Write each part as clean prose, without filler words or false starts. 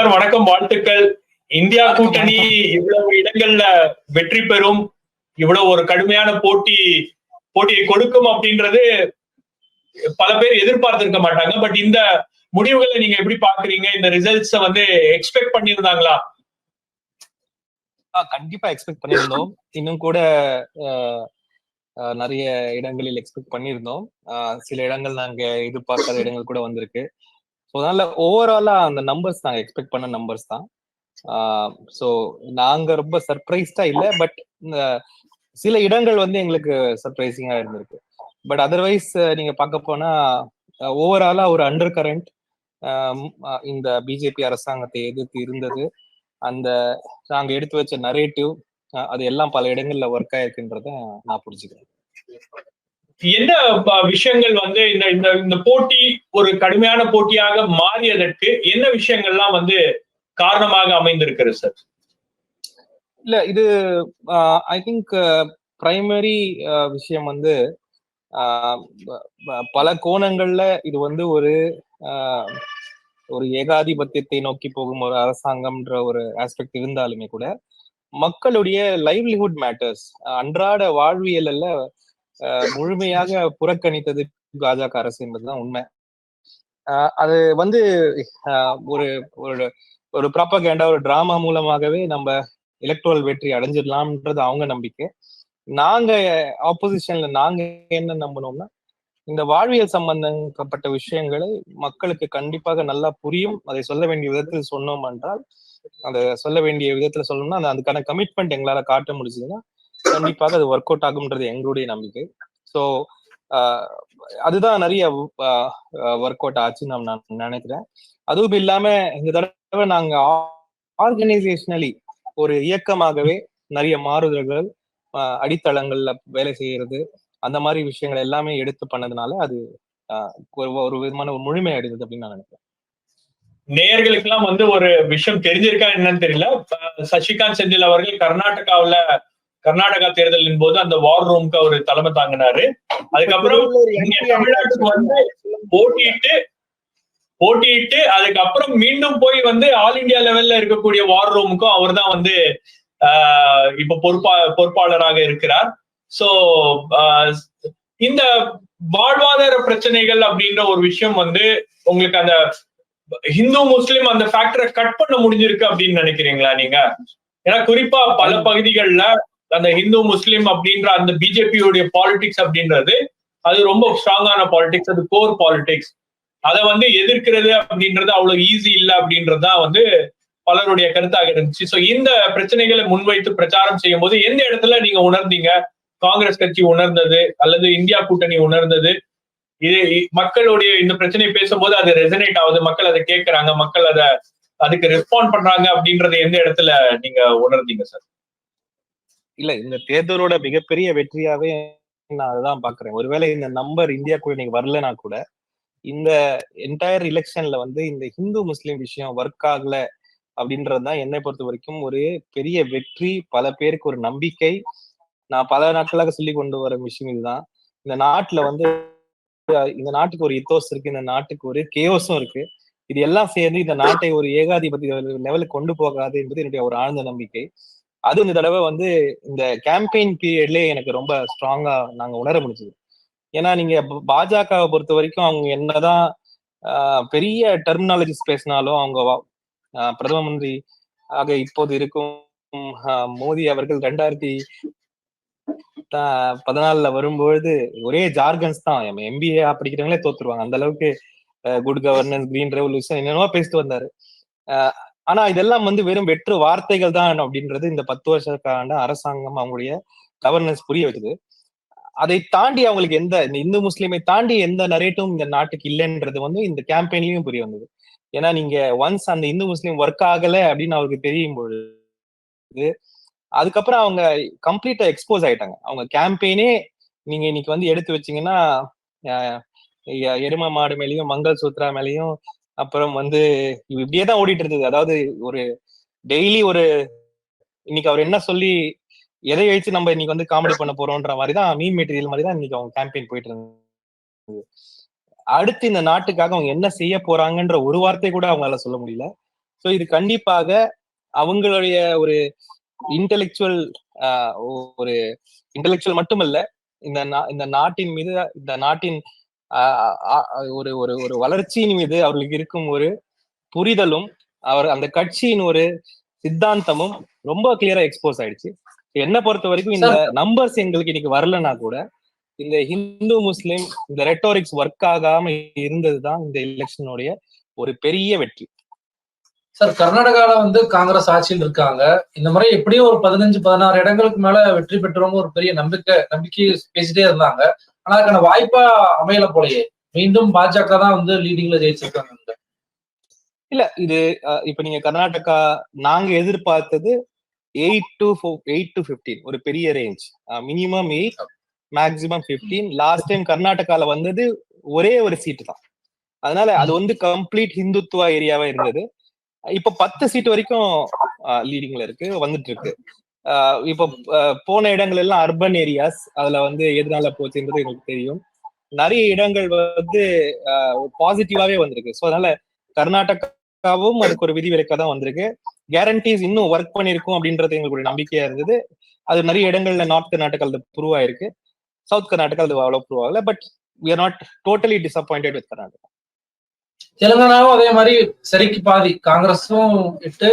Sir வணக்கம், வாழ்த்துக்கள். India கூட்டணி இவ்வளவு இடங்கள்ல வெற்றி பெறும், இவ்வளவு ஒரு கடுமையான போட்டியை கொடுக்கும் அப்படின்றது பல பேர் எதிர்பார்த்திருக்க மாட்டாங்க. பட் இந்த முடிவுகளை நீங்க எப்படி பாக்குறீங்க? இந்த ரிசல்ட்ஸ எக்ஸ்பெக்ட் பண்ணியிருந்தாங்களா? கண்டிப்பா எக்ஸ்பெக்ட் பண்ணியிருந்தோம். இன்னும் கூட நிறைய இடங்களில் எக்ஸ்பெக்ட் பண்ணியிருந்தோம். சில இடங்கள் நாங்க எதிர்பார்க்காத இடங்கள் கூட வந்திருக்கு. அதனால ஓவராலா அந்த நம்பர்ஸ் நாங்க எக்ஸ்பெக்ட் பண்ண நம்பர்ஸ் தான். சோ நாங்க ரொம்ப சர்ப்ரைஸ்டா இல்ல, பட் சில இடங்கள் எங்களுக்கு சர்ப்ரைசிங்கா இருந்திருக்கு. பட் அதர்வைஸ் நீங்க பார்க்க போனா ஓவராலா ஒரு அண்டர் கரண்ட் இந்த பிஜேபி அரசாங்கத்தை எதிர்த்து இருந்தது. அந்த நாங்க எடுத்து வச்ச நரேட்டிவ் அது எல்லாம் பல இடங்கள்ல ஒர்க் ஆயிருக்குன்றத நான் புரிஞ்சுக்கிறேன். என்ன விஷயங்கள் இந்த போட்டி ஒரு கடுமையான போட்டியாக மாறியதற்கு என்ன விஷயங்கள்லாம் காரணமாக அமைந்திருக்கிறது சார்? இல்ல, இது ஐ திங்க் பிரைமரி விஷயம் பல கோணங்கள்ல இது ஒரு ஏகாதிபத்தியத்தை நோக்கி போகும் ஒரு அரசாங்கம்ன்ற ஒரு ஆஸ்பெக்ட் இருந்தாலுமே கூட மக்களுடைய லைவ்லிஹுட் மேட்டர்ஸ், அன்றாட வாழ்வியல்ல முழுமையாக புறக்கணித்தது பாஜக அரசு என்பதுதான் உண்மை. அது ஒரு ஒரு ப்ராப்பகேண்டா, ஒரு டிராமா மூலமாகவே நம்ம எலக்ட்ரல் வெற்றி அடைஞ்சிடலாம்ன்றது அவங்க நம்பிக்கை. நாங்க ஆப்போசிஷன்ல நாங்க என்ன நம்பணும்னா, இந்த வாழ்வியல் சம்பந்தப்பட்ட விஷயங்களை மக்களுக்கு கண்டிப்பாக நல்லா புரியும். அதை சொல்ல வேண்டிய விதத்தில் சொன்னோம் என்றால், அதை சொல்ல வேண்டிய விதத்துல சொல்லணும்னா அதுக்கான கமிட்மெண்ட் எங்களால காட்ட முடிஞ்சதுன்னா கண்டிப்பாக அது ஒர்க் அவுட் ஆகும்ன்றது எங்களுடைய நம்பிக்கை. ஸோ அதுதான் நிறைய ஒர்க் அவுட் ஆச்சுன்னு நான் நினைக்கிறேன். அதுவும் இல்லாம இந்த தடவை நாங்க ஆர்கனைசேஷனலி ஒரு இயக்கமாகவே நிறைய மாறுதல்கள், அடித்தளங்கள்ல வேலை செய்யறது, அந்த மாதிரி விஷயங்கள் எல்லாமே எடுத்து பண்ணதுனால அது ஒரு விதமான ஒரு முழுமை அடைந்தது அப்படின்னு நான் நினைக்கிறேன். நேயர்களுக்கு எல்லாம் ஒரு விஷயம் தெரிஞ்சிருக்கா என்னன்னு தெரியல. சசிகாந்த் செந்தில் அவர்கள் கர்நாடகா தேர்தலின் போது அந்த வார் ரூம்க்கு அவர் தலைமை தாங்கினாரு. அதுக்கப்புறம் தமிழ்நாட்டுக்கு போட்டியிட்டு அதுக்கப்புறம் மீண்டும் போய் ஆல் இண்டியா லெவல்ல இருக்கக்கூடிய வார் ரூமுக்கும் அவர் தான் இப்ப பொறுப்பாளராக இருக்கிறார். சோ இந்த வாழ்வாதார பிரச்சனைகள் அப்படின்ற ஒரு விஷயம் உங்களுக்கு அந்த ஹிந்து முஸ்லிம் அந்த ஃபேக்டரை கட் பண்ண முடிஞ்சிருக்கு அப்படின்னு நினைக்கிறீங்களா நீங்க? ஏன்னா குறிப்பா பல பகுதிகள்ல அந்த ஹிந்து முஸ்லிம் அப்படின்ற அந்த பிஜேபியோடைய பாலிடிக்ஸ் அப்படின்றது அது ரொம்ப ஸ்ட்ராங்கான பாலிடிக்ஸ், அது கோர் பாலிடிக்ஸ். அதை எதிர்க்கிறது அப்படின்றது அவ்வளவு ஈஸி இல்லை அப்படின்றதுதான் பலருடைய கருத்தாக இருந்துச்சு. சோ இந்த பிரச்சனைகளை முன்வைத்து பிரச்சாரம் செய்யும் போது எந்த இடத்துல நீங்க உணர்ந்தீங்க? காங்கிரஸ் கட்சி உணர்ந்தது அல்லது இந்தியா கூட்டணி உணர்ந்தது? இது மக்களுடைய இந்த பிரச்சனை பேசும்போது அது ரெசனேட் ஆகுது, மக்கள் அதை கேட்கறாங்க, மக்கள் அதுக்கு ரெஸ்பாண்ட் பண்றாங்க அப்படின்றத எந்த இடத்துல நீங்க உணர்ந்தீங்க சார்? இல்ல, இந்த தேர்தலோட மிகப்பெரிய வெற்றியாவே நான் அதுதான் பாக்குறேன். ஒருவேளை இந்த நம்பர் இந்தியா கூட்டணி வரலன்னா கூட இந்த என்டையர் எலெக்ஷன்ல இந்த ஹிந்து முஸ்லிம் விஷயம் ஒர்க் ஆகல அப்படின்றதுதான் என்னை பொறுத்த வரைக்கும் ஒரு பெரிய வெற்றி, பல பேருக்கு ஒரு நம்பிக்கை. நான் பல நாட்களாக சொல்லி கொண்டு வர விஷயம் இதுதான். இந்த நாட்டுல இந்த நாட்டுக்கு ஒரு இத்தோஸ் இருக்கு, இந்த நாட்டுக்கு ஒரு கேயோஸும் இருக்கு. இது எல்லாம் சேர்ந்து இந்த நாட்டை ஒரு ஏகாதிபத்திய லெவலுக்கு கொண்டு போகாது என்பது என்னுடைய ஒரு ஆழ்ந்த நம்பிக்கை. அது இந்த தடவை இந்த கேம்பெயின் பீரியட்லயே எனக்கு ரொம்ப ஸ்ட்ராங்கா நாங்க உணர முடிஞ்சது. ஏன்னா நீங்க பாஜகவை பொறுத்த வரைக்கும் அவங்க என்னதான் பெரிய டெர்மினாலஜிஸ் பேசினாலும், அவங்க பிரதம மந்திரி ஆக இப்போது இருக்கும் மோடி அவர்கள் 2014 வரும்பொழுது ஒரே ஜார்கன்ஸ் தான். MBA படிக்கிறவங்களே தோத்துருவாங்க, அந்த அளவுக்கு குட் கவர்னன்ஸ், கிரீன் ரெவல்யூஷன் என்னென்னவோ பேசிட்டு வந்தாரு. ஆனா இதெல்லாம் வெறும் வெற்று வார்த்தைகள் தான் அப்படின்றது இந்த 10 வருஷக்கான அரசாங்கம் அவங்களுடைய கவர்னன்ஸ் புரிய வைக்குது. அதை தாண்டி அவங்களுக்கு இந்த இந்து முஸ்லீமை தாண்டி எந்த நரேட்டும் இந்த நாட்டுக்கு இல்லைன்றது இந்த கேம்பெயின்லயும் புரிய வந்தது. ஏன்னா நீங்க ஒன்ஸ் அந்த இந்து முஸ்லீம் ஒர்க் ஆகல அப்படின்னு அவருக்கு தெரியும் பொழுது அதுக்கப்புறம் அவங்க கம்ப்ளீட்டா எக்ஸ்போஸ் ஆயிட்டாங்க. அவங்க கேம்பெயினே நீங்க இன்னைக்கு எடுத்து வச்சீங்கன்னா எரும மாடு மேலேயும் மங்கள் சூத்ரா மேலேயும் அப்புறம் இப்படியேதான் ஓடிட்டு இருந்தது. அதாவது ஒரு டெய்லி இன்னைக்கு அவர் என்ன சொல்லி எதை வச்சு நம்ம இன்னைக்கு காமெடி பண்ண போறோம்ன்ற மாதிரிதான், மீன் மெட்டீரியல் மாதிரிதான் இன்னைக்கு அவங்க கேம்பெயின் போயிட்டு இருந்தது. அடுத்து இந்த நாட்டுக்காக அவங்க என்ன செய்ய போறாங்கன்ற ஒரு வார்த்தை கூட அவங்களால சொல்ல முடியல. ஸோ இது கண்டிப்பாக அவங்களுடைய ஒரு இன்டெலெக்சுவல் ஒரு இன்டெலெக்சுவல் மட்டுமல்ல, இந்த நாட்டின் மீது, இந்த நாட்டின் ஒரு ஒரு ஒரு வளர்ச்சியின் மீது அவர்களுக்கு இருக்கும் ஒரு புரிதலும் அந்த கட்சியின் ஒரு சித்தாந்தமும் ரொம்ப கிளியரா எக்ஸ்போஸ் ஆயிடுச்சு. என்ன பொறுத்த வரைக்கும் இந்த நம்பர்ஸ் எங்களுக்கு இன்னைக்கு வரலன்னா கூட இந்த ஹிந்து முஸ்லிம் இந்த ரெட்டோரிக்ஸ் ஒர்க் ஆகாம இருந்ததுதான் இந்த எலெக்ஷனுடைய ஒரு பெரிய வெற்றி. சார், கர்நாடகால காங்கிரஸ் ஆட்சியில் இருக்காங்க. இந்த முறை எப்படியும் ஒரு 15-16 இடங்களுக்கு மேல வெற்றி பெற்றவங்க ஒரு பெரிய நம்பிக்கை பேசிட்டே இருந்தாங்க. ஆனா அதுக்கான வாய்ப்பா அமையல போலயே. மீண்டும் பாஜக தான் லீடிங்ல ஜெயிச்சிருக்காங்க. இல்ல, இது இப்ப நீங்க கர்நாடகா நாங்க எதிர்பார்த்தது 8 to 15 ஒரு பெரிய range. Minimum 8, maximum 15. Last time கர்நாடகால வந்தது ஒரே ஒரு சீட்டு தான். அதனால அது கம்ப்ளீட் ஹிந்துத்துவா ஏரியாவா இருந்தது. இப்ப 10 சீட் வரைக்கும் லீடிங்ல இருக்கு, வந்துட்டு இருக்கு. இப்ப போன இடங்கள் எல்லாம் அர்பன் ஏரியாஸ். அதுல எதனால போச்சுன்றது எங்களுக்கு தெரியும். நிறைய இடங்கள் பாசிட்டிவாவே வந்திருக்கு. ஸோ அதனால கர்நாடகாவும் அதுக்கு ஒரு விதிவிலக்கா தான் வந்திருக்கு. கேரண்டிஸ் இன்னும் ஒர்க் பண்ணிருக்கும் அப்படின்றது எங்களுக்கு ஒரு நம்பிக்கையா இருந்தது. அது நிறைய இடங்கள்ல நார்த் கர்நாடகால ப்ரூவ் ஆயிருக்கு. சவுத் கர்நாடகா அது அவ்வளவு ப்ரூவ் ஆகல. But we are not totally disappointed with Karnataka. தெலுங்கானாவும் அதே மாதிரி சரிக்கு பாதி, காங்கிரஸும் 8,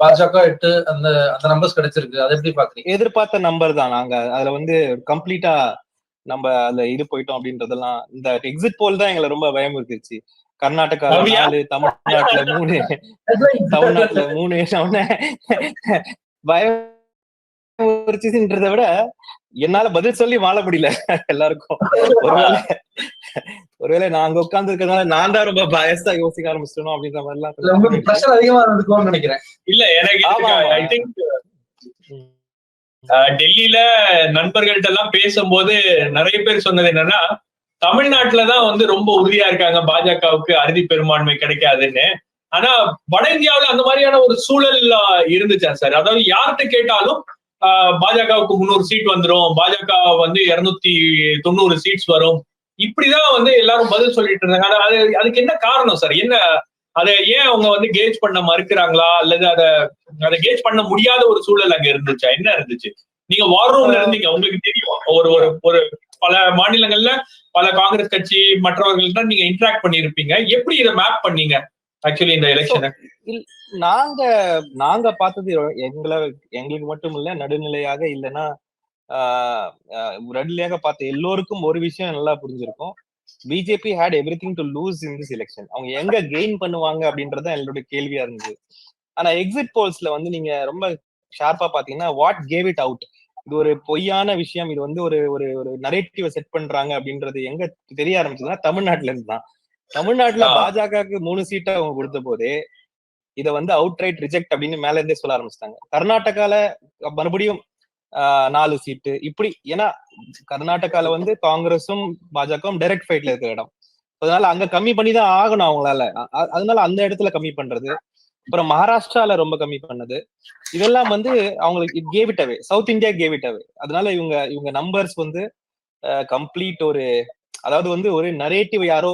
பாஜக 8, அந்த நம்பர்ஸ் கிடைச்சிருக்கு. அதை எப்படி பாக்குறீங்க? எதிர்பார்த்த நம்பர் தான். நாங்க அதுல கம்ப்ளீட்டா நம்ம அதுல இது போயிட்டோம் அப்படின்றதெல்லாம். இந்த எக்ஸிட் போல் தான் எங்களை ரொம்ப பயமுறுத்திருச்சு. கர்நாடகா 4, தமிழ்நாட்டுல 3, தமிழ்நாட்டுல 3 பயமுறுச்சுன்றத விட என்னால பதில் சொல்லி வாழ முடியல எல்லாருக்கும். ஒருவேளை நாங்க உட்கார்ந்து இருக்கிறதுனால நான் தான் ரொம்ப பயஸ்டா யோசிக்க ஆரம்பிச்சிட்டோம் அப்படின்ற மாதிரி எல்லாம் அதிகமா இருந்துக்கும்னு நினைக்கிறேன். இல்ல, எனக்கு ஐ திங்க் டெல்லியில நண்பர்கள்ட்ட எல்லாம் பேசும்போது நிறைய பேர் சொன்னது என்னன்னா, தமிழ்நாட்டுலதான் ரொம்ப உறுதியா இருக்காங்க பாஜகவுக்கு அறுதி பெரும்பான்மை கிடைக்காதுன்னு. ஆனா வட இந்தியாவில அந்த மாதிரியான ஒரு சூழல் இருந்துச்சா சார்? அதாவது யார்கிட்ட கேட்டாலும் பாஜகவுக்கு 300 சீட் வந்துரும், பாஜக 290 சீட்ஸ் வரும், இப்படிதான் எல்லாரும் பதில் சொல்லிட்டு இருந்தாங்க. அதுக்கு என்ன காரணம் சார்? என்ன அதை ஏன் அவங்க கேஜ் பண்ண மறுக்கிறாங்களா, அல்லது அதை கேஜ் பண்ண முடியாத ஒரு சூழல் அங்க இருந்துச்சா? என்ன இருந்துச்சு? நீங்க வார் ரூம்ல இருந்தீங்க, உங்களுக்கு தெரியும். ஒரு பல மாநிலங்கள்ல பல காங்கிரஸ் கட்சி மற்றவர்கள்ட்ட நீங்க இன்டராக்ட் பண்ணிருப்பீங்க. எப்படி இதை மேப் பண்ணீங்க ஆக்சுவலி இந்த எலெக்ஷனை? நாங்க பார்த்தது எங்களுக்கு மட்டும் இல்ல, நடுநிலையாக இல்லைன்னா நடுநிலையாக பார்த்த எல்லோருக்கும் ஒரு விஷயம் நல்லா புரிஞ்சிருக்கும். BJP had everything to lose in this election. அவங்க எங்க கெயின் பண்ணுவாங்க அப்படின்றத என்னோட கேள்வியா இருந்தது. ஆனா எக்ஸிட் போல்ஸ்ல நீங்க ரொம்ப ஷார்ப்பா பாத்தீங்கன்னா வாட் கேவ் இட் அவுட், இது ஒரு பொய்யான விஷயம், இது ஒரு ஒரு நரேட்டிவ செட் பண்றாங்க அப்படின்றது எங்க தெரிய ஆரம்பிச்சதுன்னா தமிழ்நாட்டுல இருந்து தான். தமிழ்நாட்டுல பாஜகவுக்கு 3 சீட்டை அவங்க கொடுத்த போதே இதை அவுட் ரைட் ரிஜெக்ட் அப்படின்னு மேல இருந்தே சொல்ல ஆரம்பிச்சிட்டாங்க. கர்நாடகால மறுபடியும் 4 சீட்டு இப்படி. ஏன்னா கர்நாடகால காங்கிரஸும் பாஜகவும் டைரக்ட் ஃபைட்ல இருக்கிற இடம். அதனால அங்க கம்மி பண்ணி தான் ஆகணும் அவங்களால. அதனால அந்த இடத்துல கம்மி பண்றது, அப்புறம் மகாராஷ்டிரால ரொம்ப கம்மி பண்ணது, இதெல்லாம் அவங்களுக்கு it gave it away. South India gave it away. அதனால இவங்க நம்பர்ஸ் கம்ப்ளீட் ஒரு, அதாவது ஒரு நரேட்டிவ் யாரோ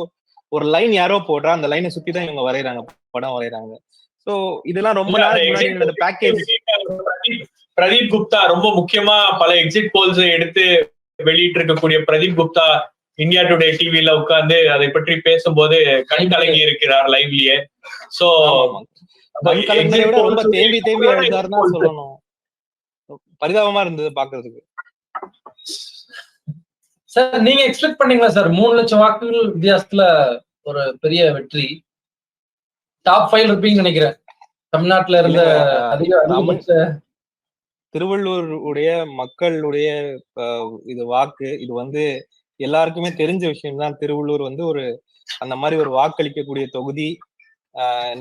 ஒரு லைன் யாரோ போடுறா, அந்த லைனை சுத்தி தான் இவங்க வரைகிறாங்க, படம் வரைகிறாங்க. சோ இதெல்லாம் ரொம்ப நாள் பேக்கேஜ். பிரதீப் குப்தா ரொம்ப முக்கியமா பல எக்ஸிட் போல்ஸ் எடுத்து வெளியிட்டு இருக்கக்கூடிய பிரதீப் குப்தா இந்தியா டுடே டிவில உட்கார்ந்து அதை பற்றி பேசும்போது கண் கலங்கி இருக்கிறார் லைவ்லயே. சோ ரொம்ப தேம்பி எழுதாருன்னா சொல்லணும். பரிதாபமா இருந்தது பாக்குறதுக்கு. சார், நீங்க எக்ஸ்பெக்ட் பண்ணீங்களா சார் 3 லட்சம் வாக்குகள் வித்தியாசத்துல ஒரு பெரிய வெற்றி? டாப் 5 இருப்பீங்கன்னு நினைக்கிறேன். தமிழ்நாட்டுல இருந்த அதிகபட்ச திருவள்ளூர் உடைய மக்களுடைய இது வாக்கு, இது எல்லாருக்குமே தெரிஞ்ச விஷயம் தான். திருவள்ளூர் ஒரு அந்த மாதிரி ஒரு வாக்களிக்கக்கூடிய தொகுதி.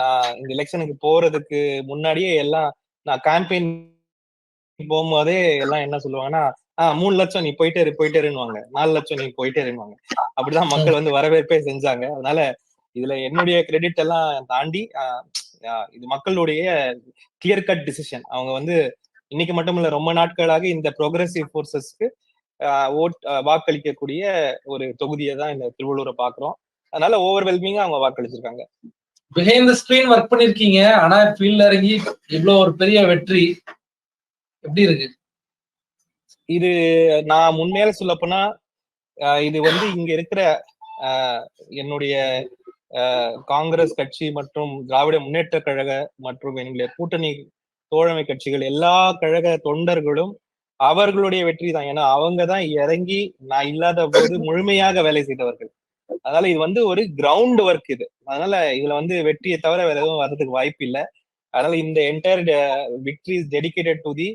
நான் இந்த எலெக்ஷனுக்கு போறதுக்கு முன்னாடியே எல்லாம் நான் கேம்பெயின் போகும்போதே எல்லாம் என்ன சொல்லுவாங்கன்னா, 3 லட்சம் நீ போயிட்டே இருவாங்க, 4 லட்சம் நீ போயிட்டே இருவாங்க. அப்படிதான் மக்கள் வரவேற்பே செஞ்சாங்க. அதனால இதுல என்னுடைய கிரெடிட் எல்லாம் தாண்டி இது மக்களுடைய கிளியர் கட் டிசிஷன். அவங்க இன்னைக்கு மட்டும் இல்ல, ரொம்ப நாட்களாக இந்த ப்ரோக்ரசிவ் போர்சஸ்க்கு வாக்களிக்கக்கூடிய ஒரு தொகுதியை தான் இந்த திருவள்ளூரை பாக்குறோம். அதனால ஓவர்வெல்மிங்கா அவங்க வாக்களிச்சிருக்காங்க. பிஹைண்ட் த ஸ்கிரீன் ஒர்க் பண்ணிருக்கீங்க, ஆனா ஃபீல்ட்ல இறங்கி இவ்வளவு ஒரு பெரிய வெற்றி எப்படி இருக்கு? இது நான் உண்மையில சொல்ல போனா இது வந்து இங்க இருக்கிற என்னுடைய காங்கிரஸ் கட்சி மற்றும் திராவிட முன்னேற்ற கழக மற்றும் எங்களுடைய கூட்டணி தோழமை கட்சிகள் எல்லா கழக தொண்டர்களும் அவர்களுடைய வெற்றி தான். ஏன்னா அவங்கதான் இறங்கி நான் இல்லாத போது முழுமையாக வேலை செய்தவர்கள். அதனால இது வந்து ஒரு கிரவுண்ட் ஒர்க் இது. அதனால இதுல வந்து வெற்றியை தவிர வேற எதுவும் வர்றதுக்கு வாய்ப்பு இல்லை. அதனால இந்த entire victory is dedicated to the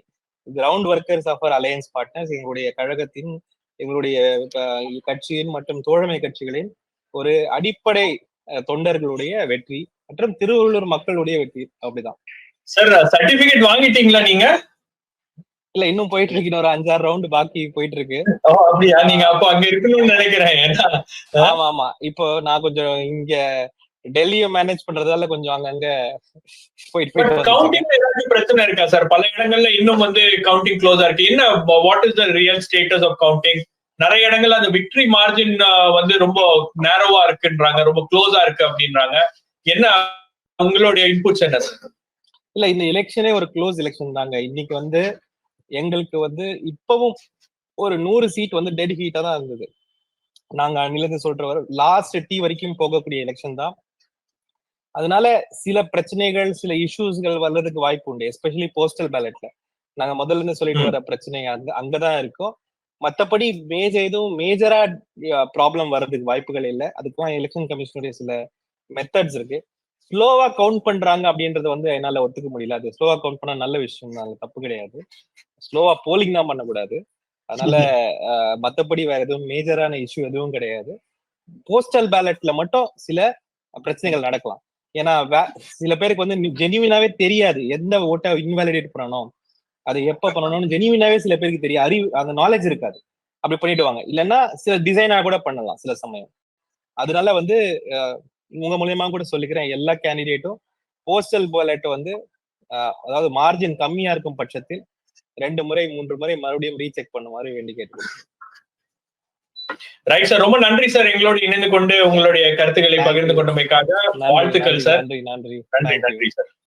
ground workers of our alliance partners. எங்களுடைய கழகத்தின், எங்களுடைய கட்சியின் மற்றும் தோழமை கட்சிகளின் ஒரு அடிப்படை தொண்டர்களுடைய வெற்றி மற்றும் திருவள்ளூர் மக்களுடைய வெற்றி. அப்படிதான் சார். சர்டிபிகேட் வாங்கிட்டீங்களா நீங்க? இல்ல, இன்னும் போயிட்டு இருக்கு. ஒரு 5-6 ரவுண்ட் பாக்கி போயிட்டு இருக்கு. அப்படியா? நீங்க அப்ப அங்க இருக்கணும்னு நினைக்கிறேன். ஆமா ஆமா. இப்போ நான் கொஞ்சம் இங்க டெல்லியை மேனேஜ் பண்றதால கொஞ்சம் அங்கங்க போயிட்டு கவுண்டிங் ஏதாச்சும் பிரச்சனை இருக்கா சார்? பல இடங்கள்ல இன்னும் வந்து கவுண்டிங் க்ளோஸா இருக்கு. என்ன what is the real status of counting? நிறைய இடங்கள்ல அந்த விக்டரி மார்ஜின் வந்து ரொம்ப நேரோவா இருக்குன்றாங்க, ரொம்ப க்ளோஸா இருக்கு அப்படின்றாங்க. என்ன உங்களுடைய இன்புட்ஸ் என்ன சார்? இல்ல, இந்த எலெக்ஷனே ஒரு க்ளோஸ் எலெக்ஷன் தாங்க. இன்னைக்கு வந்து எங்களுக்கு வந்து இப்பவும் ஒரு 100 சீட் வந்து டெட் ஹீட்டா தான் இருந்தது. நாங்க அன்னிலிருந்து சொல்ற வரை லாஸ்ட் டீ வரைக்கும் போகக்கூடிய எலெக்ஷன் தான். அதனால சில பிரச்சனைகள், சில இஷ்யூஸ்கள் வர்றதுக்கு வாய்ப்பு உண்டு. எஸ்பெஷலி போஸ்டல் பேலட்ல நாங்க முதல்ல இருந்து சொல்லிட்டு வர பிரச்சனை அங்கதான் இருக்கும். மத்தபடி எதுவும் மேஜரா ப்ராப்ளம் வர்றதுக்கு வாய்ப்புகள் இல்லை. அதுக்கெல்லாம் எலெக்ஷன் கமிஷனுடைய சில மெத்தட்ஸ் இருக்கு. ஸ்லோவா கவுண்ட் பண்றாங்க அப்படின்றது வந்து என்னால ஒத்துக்க முடியல. அது ஸ்லோவா கவுண்ட் பண்ணா நல்ல விஷயம் தான், தப்பு கிடையாது. ஸ்லோவா போலிங் தான் பண்ணக்கூடாது. அதனால மத்தபடி வேற எதுவும் மேஜரான இஷ்யூ எதுவும் கிடையாது. போஸ்டல் பேலட்ல மட்டும் சில பிரச்சனைகள் நடக்கலாம். ஏன்னா சில பேருக்கு வந்து ஜெனியூனாவே தெரியாது எந்த ஓட்டை இன்வாலிடேட் பண்ணணும், அதை எப்ப பண்ணணும்னு ஜெனியூனாவே சில பேருக்கு தெரியும். அறிவு, அந்த நாலேஜ் இருக்காது, அப்படி பண்ணிடுவாங்க. இல்லைன்னா சில டிசைனா கூட பண்ணலாம் சில சமயம். அதனால வந்து உங்க மூலியமா கூட சொல்லிக்கிறேன், எல்லா கேண்டிடேட்டும் போஸ்டல் பேலட் வந்து அதாவது மார்ஜின் கம்மியா இருக்கும் பட்சத்தில் 2 முறை 3 முறை மறுபடியும் ரீசெக் பண்ணுமாறு வேண்டி கேட்கிறேன். ரைட் சார், ரொம்ப நன்றி சார். எங்களோடு இணைந்து கொண்டு உங்களுடைய கருத்துக்களை பகிர்ந்து கொண்டமைக்காக வாழ்த்துக்கள் சார். நன்றி நன்றி நன்றி நன்றி சார்.